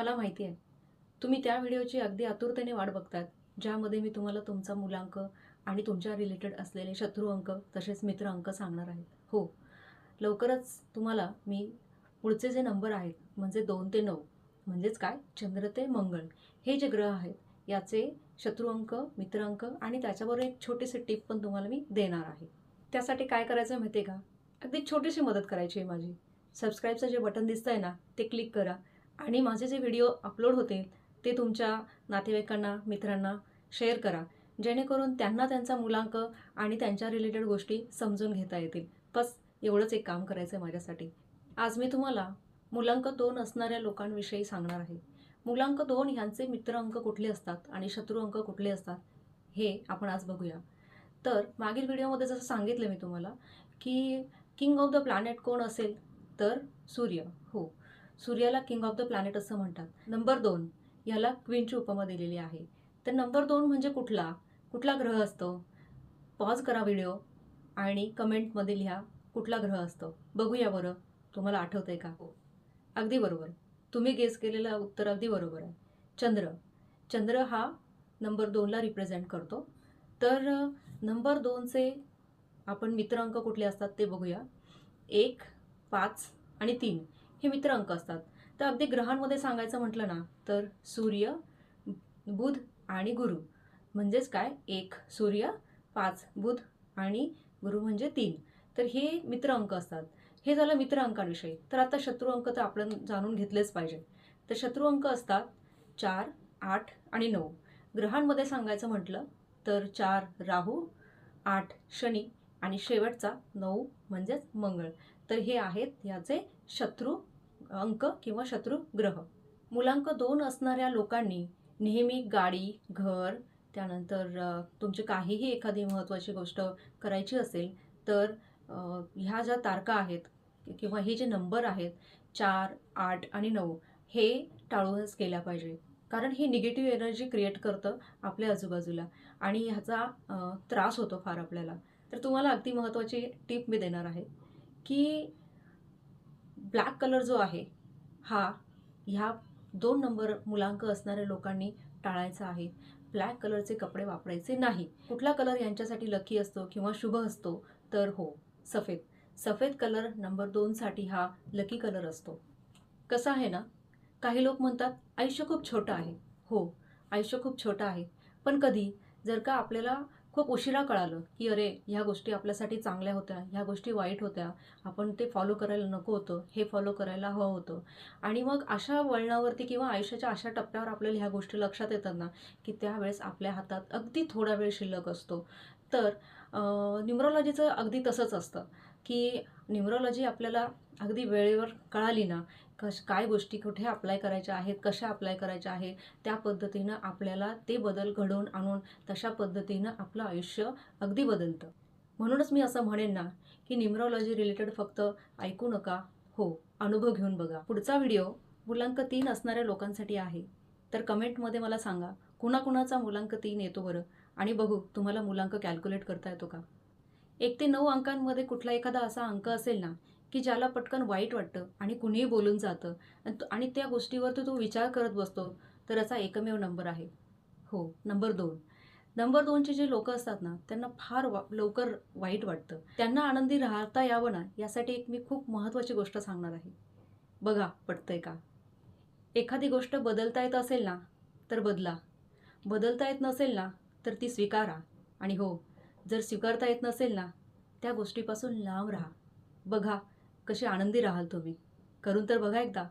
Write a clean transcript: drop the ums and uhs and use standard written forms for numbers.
मला माहिती आहे तुम्ही त्या व्हिडिओची अगदी आतुरतेने वाट बघतात, ज्यामध्ये मी तुम्हाला तुमचा मुलांक आणि तुमच्या रिलेटेड असलेले शत्रू अंक तसेच मित्र अंक सांगणार आहे. हो, लवकरच तुम्हाला मी पुढचे जे नंबर आहेत म्हणजे 2 ते 9 म्हणजेच काय, चंद्र ते मंगळ हे जे ग्रह आहेत याचे शत्रू अंक, मित्र अंक आणि त्याच्याबरोबर एक छोटीशी टिप पण तुम्हाला मी देणार आहे. त्यासाठी काय करायचं माहिती आहे का? अगदी छोटीशी मदत करायची आहे माझी. सबस्क्राईबचं जे बटन दिसतंय ना, ते क्लिक करा आणि माझे जे व्हिडिओ अपलोड होतील ते तुमच्या नातेवाईकांना, मित्रांना शेअर करा, जेणेकरून त्यांना त्यांचा मुलांक आणि त्यांच्या रिलेटेड गोष्टी समजून घेता येतील. बस एवढंच एक काम करायचं आहे माझ्यासाठी. आज मी तुम्हाला मुलांक 2 असणाऱ्या लोकांविषयी सांगणार आहे. मुलांक 2 ह्यांचे मित्र अंक कुठले असतात आणि शत्रू अंक कुठले असतात हे आपण आज बघूया. तर मागील व्हिडिओमध्ये जसं सांगितलं मी तुम्हाला की किंग ऑफ द प्लॅनेट कोण असेल, तर सूर्य. हो, सूर्याला किंग ऑफ द प्लॅनेट असं म्हणतात. नंबर 2 याला क्वीनची उपमा दिलेली आहे. तर नंबर 2 म्हणजे कुठला कुठला ग्रह असतो? पॉज करा व्हिडिओ आणि कमेंटमध्ये लिहा कुठला ग्रह असतो. बघूया बरं तुम्हाला आठवतंय का? हो, अगदी बरोबर. तुम्ही गेस केलेलं उत्तर अगदी बरोबर आहे. चंद्र. चंद्र हा नंबर 2ला रिप्रेझेंट करतो. तर नंबर 2चे आपण मित्र अंक कुठले असतात ते बघूया. 1, 5 आणि 3 हे मित्र अंक असतात. तर अगदी ग्रहांमध्ये सांगायचं म्हटलं ना, तर सूर्य, बुध आणि गुरु म्हणजेच काय, 1 सूर्य, 5 बुध आणि गुरु म्हणजे 3. तर हे मित्र अंक असतात. हे झालं मित्र अंकांविषयी. तर आता शत्रू अंक तर आपण जाणून घेतलेच पाहिजे. तर शत्रू अंक असतात 4, 8 आणि 9. ग्रहांमध्ये सांगायचं म्हटलं तर 4 राहू, 8 शनी आणि शेवटचा 9 म्हणजेच मंगळ. तर हे आहेत याचे शत्रू अंक किंवा शत्रू ग्रह. मुलांक 2 असणाऱ्या लोकांनी नेहमी गाडी, घर, त्यानंतर तुमची काहीही एखादी महत्त्वाची गोष्ट करायची असेल तर ह्या ज्या तारका आहेत किंवा हे जे नंबर आहेत 4, 8 आणि 9 हे टाळूनच केल्या पाहिजे. कारण हे निगेटिव्ह एनर्जी क्रिएट करतं आपल्या आजूबाजूला आणि ह्याचा त्रास होतो फार आपल्याला. तर तुम्हाला अगदी महत्त्वाची टिप मी देणार आहे की ब्लॅक कलर जो आहे हा ह्या 2 नंबर मुलांक असणाऱ्या लोकांनी टाळायचा आहे. ब्लॅक कलरचे कपडे वापरायचे नाही. कुठला कलर यांच्यासाठी लकी असतो किंवा शुभ असतो, तर हो, सफेद. सफेद कलर नंबर 2 साठी हा लकी कलर असतो. कसं आहे ना, काही लोक म्हणतात आयुष्य खूप छोटं आहे. हो, आयुष्य खूप छोटं आहे. पण कधी जर का आपल्याला खूप उशिरा कळालं की अरे ह्या गोष्टी आपल्यासाठी चांगल्या होत्या, ह्या गोष्टी वाईट होत्या, आपण ते फॉलो करायला नको होतं, हे फॉलो करायला हवं होतं, आणि मग अशा वळणावरती किंवा आयुष्याच्या अशा टप्प्यावर आपल्याला ह्या गोष्टी लक्षात येतात ना, की त्यावेळेस आपल्या हातात अगदी थोडा वेळ शिल्लक असतो. तर न्यूमरॉलॉजीचं अगदी तसंच असतं की न्यूमरॉलॉजी आपल्याला अगदी वेळेवर कळाली ना, काय गोष्टी कुठे अप्लाय करायच्या आहेत, कशा अप्लाय करायच्या आहेत, त्या पद्धतीनं आपल्याला ते बदल घडवून आणून तशा पद्धतीनं आपलं आयुष्य अगदी बदलतं. म्हणूनच मी असं म्हणेन ना की न्यूमरॉलॉजी रिलेटेड फक्त ऐकू नका, हो, अनुभव घेऊन बघा. पुढचा व्हिडिओ मुलांक 3 असणाऱ्या लोकांसाठी आहे. तर कमेंटमध्ये मला सांगा कुणाकुणाचा मुलांक 3 येतो बरं, आणि बघू तुम्हाला मुलांक कॅल्क्युलेट करता येतो का. 1 ते 9 अंकांमध्ये कुठला एखादा असा अंक असेल ना की ज्याला पटकन वाईट वाटतं आणि कुणीही बोलून जातं आणि त्या गोष्टीवरती तो विचार करत बसतो, तर याचा एकमेव नंबर आहे. हो, नंबर 2. नंबर 2चे जे लोकं असतात ना, त्यांना फार लवकर वाईट वाटतं. त्यांना आनंदी राहता यावं ना, यासाठी एक मी खूप महत्त्वाची गोष्ट सांगणार आहे. बघा पटतंय का? एखादी गोष्ट बदलता येत असेल ना, तर बदला. बदलता येत नसेल ना, तर ती स्वीकारा. आणि हो, जर स्वीकारता येत नसेल ना, त्या गोष्टीपासून लांब राहा. बघा कशी आनंदी राहाल तुम्ही. करून तर बघा एकदा.